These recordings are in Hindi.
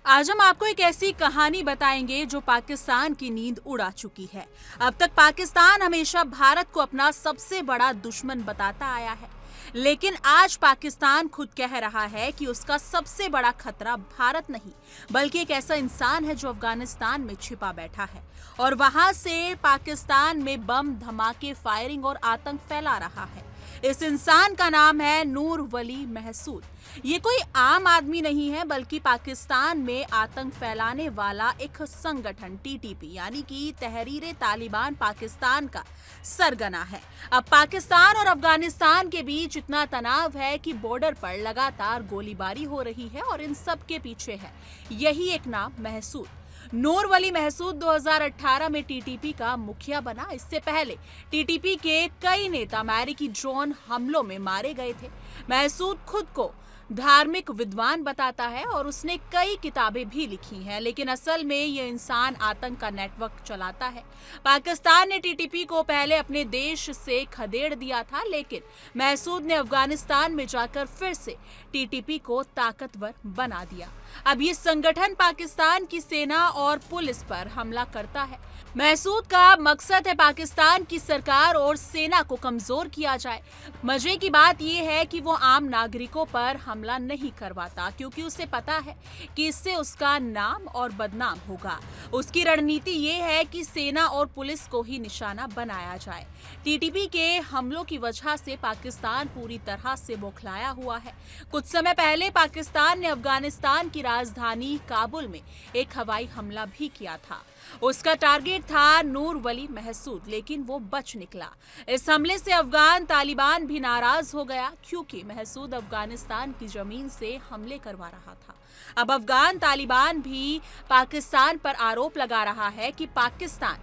आज हम आपको एक ऐसी कहानी बताएंगे जो पाकिस्तान की नींद उड़ा चुकी है। अब तक पाकिस्तान हमेशा भारत को अपना सबसे बड़ा दुश्मन बताता आया है, लेकिन आज पाकिस्तान खुद कह रहा है कि उसका सबसे बड़ा खतरा भारत नहीं बल्कि एक ऐसा इंसान है जो अफगानिस्तान में छिपा बैठा है और वहां से पाकिस्तान में बम धमाके, फायरिंग और आतंक फैला रहा है। इस इंसान का नाम है नूर वली महसूद। ये कोई आम आदमी नहीं है बल्कि पाकिस्तान में आतंक फैलाने वाला एक संगठन टीटीपी यानी कि तहरीर तालिबान पाकिस्तान का सरगना है। अब पाकिस्तान और अफगानिस्तान के बीच इतना तनाव है कि बॉर्डर पर लगातार गोलीबारी हो रही है और इन सब के पीछे है यही एक नाम, महसूद। नूर वली महसूद 2018 में टीटीपी का मुखिया बना। इससे पहले टीटीपी के कई नेता अमेरिकी ड्रोन हमलों में मारे गए थे। महसूद खुद को धार्मिक विद्वान बताता है और उसने कई किताबें भी लिखी हैं, लेकिन असल में ये इंसान आतंक का नेटवर्क चलाता है। पाकिस्तान ने टीटीपी को पहले अपने देश से खदेड़ दिया था, लेकिन महसूद ने अफगानिस्तान में जाकर फिर से टीटीपी को ताकतवर बना दिया। अब ये संगठन पाकिस्तान की सेना और पुलिस पर हमला करता है। महसूद का मकसद है पाकिस्तान की सरकार और सेना को कमजोर किया जाए। मजे की बात यह है कि वो आम नागरिकों पर हमला नहीं करवाता, क्योंकि उसे पता है कि इससे उसका नाम और बदनाम होगा। उसकी रणनीति ये है कि सेना और पुलिस को ही निशाना बनाया जाए। टीटीपी के हमलों की वजह से पाकिस्तान पूरी तरह से बौखलाया हुआ है। कुछ समय पहले पाकिस्तान ने अफगानिस्तान की राजधानी काबुल में एक हवाई हमला भी किया था। उसका टारगेट था नूर वली महसूद, लेकिन वो बच निकला। इस हमले से अफगान तालिबान भी नाराज हो गया, क्योंकि महसूद अफगानिस्तान की जमीन से हमले करवा रहा था। अब अफगान तालिबान भी पाकिस्तान पर आरोप लगा रहा है कि पाकिस्तान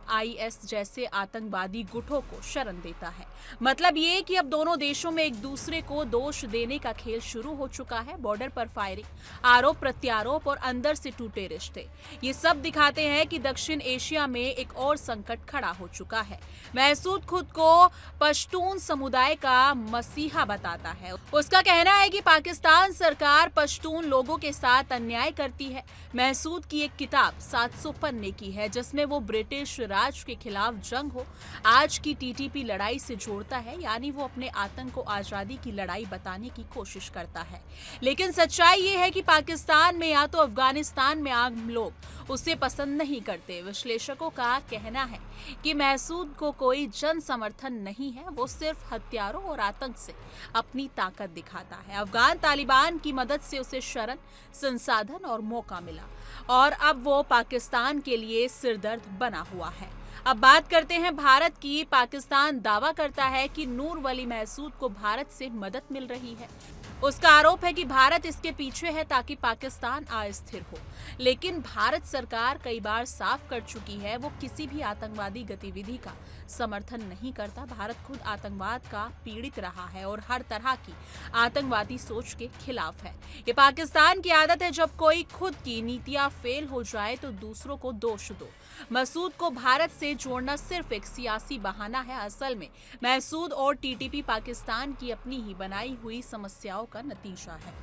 आईएस जैसे आतंकवादी गुटों को शरण देता है। मतलब ये कि अब दोनों देशों में एक दूसरे को दोष देने का खेल शुरू हो चुका है। बॉर्डर पर फायरिंग, आरोप प्रत्यारोप और अंदर से टूटे रिश्ते, ये सब दिखाते हैं कि दक्षिण एशिया में एक और संकट खड़ा हो चुका है। महसूद खुद को पश्तून समुदाय का मसीहा बताता है। उसका कहना है कि पाकिस्तान सरकार पश्तून लोगों के साथ अन्याय करती है। महसूद की एक किताब 700 पन्ने की है, जिसमें वो ब्रिटिश राज के खिलाफ जंग हो आज की टीटीपी लड़ाई से जोड़ता है, यानी वो अपने आतंक को आजादी की लड़ाई बताने की कोशिश करता है। लेकिन सच्चाई ये है कि पाकिस्तान में या तो अफगानिस्तान में आम लोग उसे पसंद नहीं करते। विश्लेषकों का कहना है कि महसूद को कोई जन समर्थन नहीं है, वो सिर्फ हथियारों और आतंक से अपनी ताकत दिखाता है। अफगान तालिबान की मदद से उसे शरण, संसाधन और मौका मिला और अब वो पाकिस्तान के लिए सिरदर्द बना हुआ है। अब बात करते हैं भारत की। पाकिस्तान दावा करता है कि नूर वली महसूद को भारत से मदद मिल रही है। उसका आरोप है कि भारत इसके पीछे है ताकि पाकिस्तान अस्थिर हो, लेकिन भारत सरकार कई बार साफ कर चुकी है वो किसी भी आतंकवादी गतिविधि का समर्थन नहीं करता। भारत खुद आतंकवाद का पीड़ित रहा है और हर तरह की आतंकवादी सोच के खिलाफ है। ये पाकिस्तान की आदत है, जब कोई खुद की नीतियां फेल हो जाए तो दूसरों को दोष दो। महसूद को भारत से जोड़ना सिर्फ एक सियासी बहाना है। असल में महसूद और टीटीपी पाकिस्तान की अपनी ही बनाई हुई समस्याओं का नतीजा है।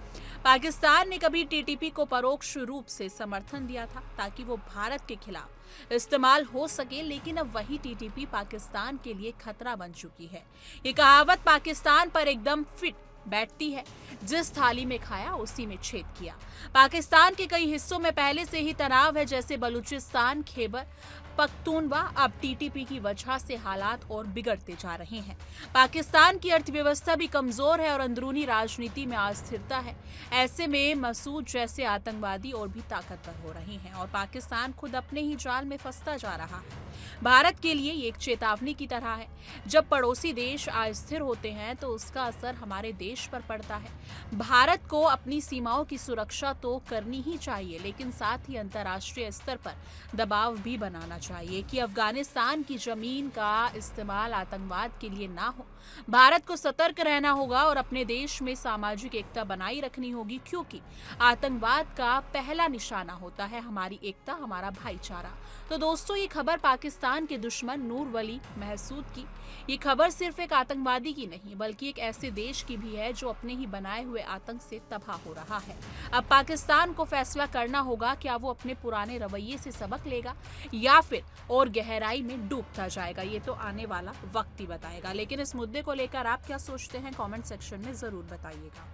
पाकिस्तान ने कभी टीटीपी को परोक्ष रूप से समर्थन दिया था ताकि वो भारत के खिलाफ इस्तेमाल हो सके, लेकिन अब वही टीटीपी पाकिस्तान के लिए खतरा बन चुकी है। ये कहावत पाकिस्तान पर एकदम फिट बैठती है, जिस थाली में खाया उसी में छेद किया। पाकिस्तान के कई हिस्सों में पहले से ही तनाव है, जैसे बलूचिस्तान, खैबर पख्तूनवा। अब टीटीपी की वजह से हालात और बिगड़ते जा रहे हैं। पाकिस्तान की अर्थव्यवस्था भी कमजोर है और अंदरूनी राजनीति में अस्थिरता है। ऐसे में मसूद जैसे आतंकवादी और भी ताकतवर हो रहे हैं और पाकिस्तान खुद अपने ही जाल में फंसता जा रहा है। भारत के लिए ये एक चेतावनी की तरह है। जब पड़ोसी देश अस्थिर होते हैं तो उसका असर हमारे देश पर पड़ता है। भारत को अपनी सीमाओं की सुरक्षा तो करनी ही चाहिए, लेकिन साथ ही अंतर्राष्ट्रीय स्तर पर दबाव भी बनाना चाहिए। चाहिए कि अफगानिस्तान की जमीन का इस्तेमाल आतंकवाद के लिए ना हो। भारत को सतर्क रहना होगा और अपने देश में सामाजिक एकता बनाई रखनी होगी, क्योंकि आतंकवाद का पहला निशाना होता है हमारी एकता, हमारा भाईचारा। तो दोस्तों, ये खबर पाकिस्तान के दुश्मन नूर वली महसूद की। ये खबर सिर्फ एक आतंकवादी की नहीं, बल्कि एक ऐसे देश की भी है जो अपने ही बनाए हुए आतंक से तबाह हो रहा है। अब पाकिस्तान को फैसला करना होगा, क्या वो अपने पुराने रवैये से सबक लेगा या फिर और गहराई में डूबता जाएगा। ये तो आने वाला वक्त ही बताएगा। लेकिन इस मुद्दे को लेकर आप क्या सोचते हैं, कमेंट सेक्शन में जरूर बताइएगा।